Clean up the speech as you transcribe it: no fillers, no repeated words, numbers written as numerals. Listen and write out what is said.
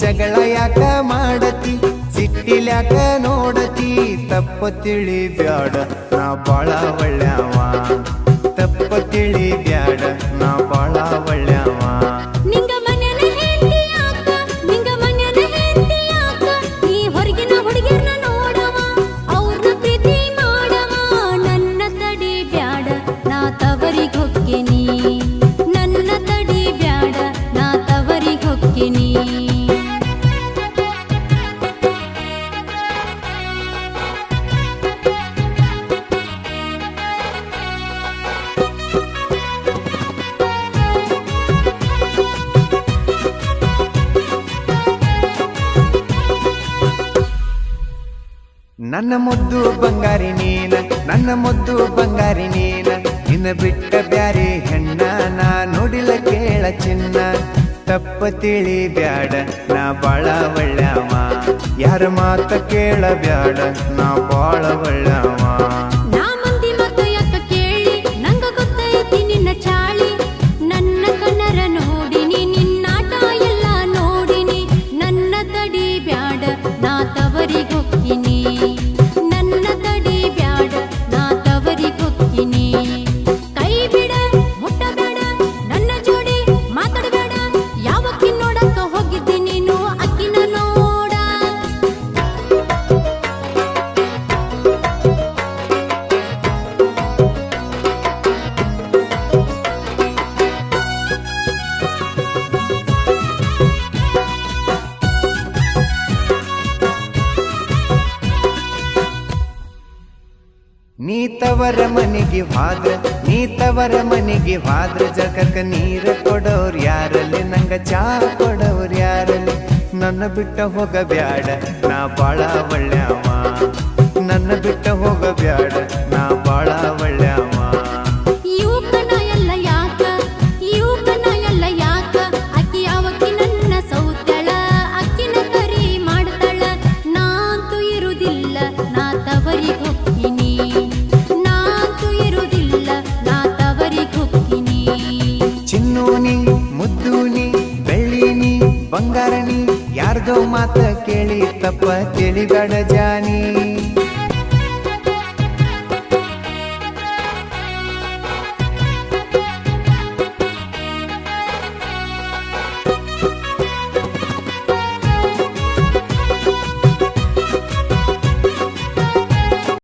ಜಗಳ ಯಾಕ ಮಾಡತಿ ಸಿಟ್ಟಿಲ್ಯಾಕ ನೋಡತಿ ತಪ್ಪ ತಿಳಿ ಬ್ಯಾಡ ನಾ ಬಾಳ ಒಳ್ಳ್ಯಾವ ತಪ್ಪ ತಿಳಿ ಬ್ಯಾಡ ನಾ ಬಾಳ ಒಳ್ಳ್ಯಾವ ನಿಂಗ ಮನ್ಯಾನ ಹೆಂಡತಿ ಯಾಕ ನಿಂಗ ಮನ್ಯಾನ ಹೆಂಡತಿ ಯಾಕ ನೀ ಹೊರಗಿನ ಹುಡುಗಿಯರ್ನ ನೋಡವ ಅವ್ರನ್ನ ಪ್ರೀತಿ ಮಾಡವ ನನ್ನ ತಡಿ ಬ್ಯಾಡ ನಾ ತವರಿಗ್ ಹೊಕ್ಕೇನಿ ನನ್ನ ತಡಿ ಬ್ಯಾಡ ನಾ ತವರಿಗ್ ಹೊಕ್ಕೇನಿ ನನ್ನ ಮುದ್ದು ಬಂಗಾರಿ ನೀನ ನನ್ನ ಮುದ್ದು ಬಂಗಾರಿ ನೀನ ನಿನ್ನ ಬಿಟ್ಟ ಬ್ಯಾರೆ ಹೆಣ್ಣ ನಾ ನೋಡಿಲ್ಲ ಕೇಳ ಚಿನ್ನ ತಪ್ಪ ತಿಳಿ ಬ್ಯಾಡ ನಾ ಬಾಳ ಒಳ್ಳ್ಯಾವ ಯಾರ ಮಾತ ಕೇಳ ಬ್ಯಾಡ ನಾ ಬಾಳ ಒಳ್ಳ್ಯಾವ ನಾ ಮಂದಿ ಮಾತು ಯಾಕ ಕೇಳಿ ನಂಗ ಗೊತ್ತೈತಿ ನಿನ್ನ ಚಾಳಿ ನನ್ನ ಕಣ್ಣರ ನೋಡಿನಿ ನಿನ್ನಾಟ ಎಲ್ಲ ನೋಡಿನಿ ನನ್ನ ತಡಿ ಬ್ಯಾಡ ನಾ ತವರಿಗ್ ಹೊಕ್ಕಿನಿ ನನ್ನ ತಡಿ ಬ್ಯಾಡ ನಾ ತವರಿಗ್ ಹೊಕ್ಕಿನಿ ಕೈ ಬಿಡ ಮುಟ್ಟಬೇಡ ನನ್ನ ಜೋಡಿ ಮಾತಾಡಬೇಡ ಯಾವಕ್ಕಿ ನೋಡಕ್ಕ ಹೋಗಿದ್ದಿ ನೀನು ಅಕ್ಕಿನ ನೋಡ ನೀ ತವರ ಮನೆಗೆ ಹೋದ್ರ ಜಗಕ್ಕ ನೀರ ಕೊಡೋರ್ ಯಾರಲ್ಲಿ ನಂಗ ಚಾ ಕೊಡೋರ್ ಯಾರಲ್ಲಿ ನನ್ನ ಬಿಟ್ಟ ಹೋಗ ಬ್ಯಾಡ ನಾ ಬಾಳ ಒಳ್ಳ್ಯಾವ ನನ್ನ ಬಿಟ್ಟ ಹೋಗ ಬ್ಯಾಡ ನಾ ಬಾಳ ಒಳ್ಳ್ಯಾವ ಯುವಕನ ಎಲ್ಲ ಯಾಕ ಯುವಕನ ಎಲ್ಲ ಯಾಕ ಅಕ್ಕಿ ಯಾವಕ್ಕಿ ನನ್ನ ಸೌತ್ಯಾಳ ಅಕ್ಕಿನ ಕರಿ ಮಾಡ್ತಾಳ ನಾಂತೂ ಇರುವುದಿಲ್ಲ ನಾ ತವರಿಗ್ ಹೊಕ್ಕಿನಿ ನಾಂತೂ ಇರುವುದಿಲ್ಲ ನಾ ತವರಿಗ್ ಹೊಕ್ಕಿನಿ ಚಿನ್ನೂನಿ ಮುದ್ದೂನಿ ಬೆಳ್ಳಿನಿ ಬಂಗಾರನಿ ಯಾರ್ದೋ ಮಾತ ಕೇಳಿ ತಪ್ಪ ತಿಳಿಬೇಡ ಜಾನಿ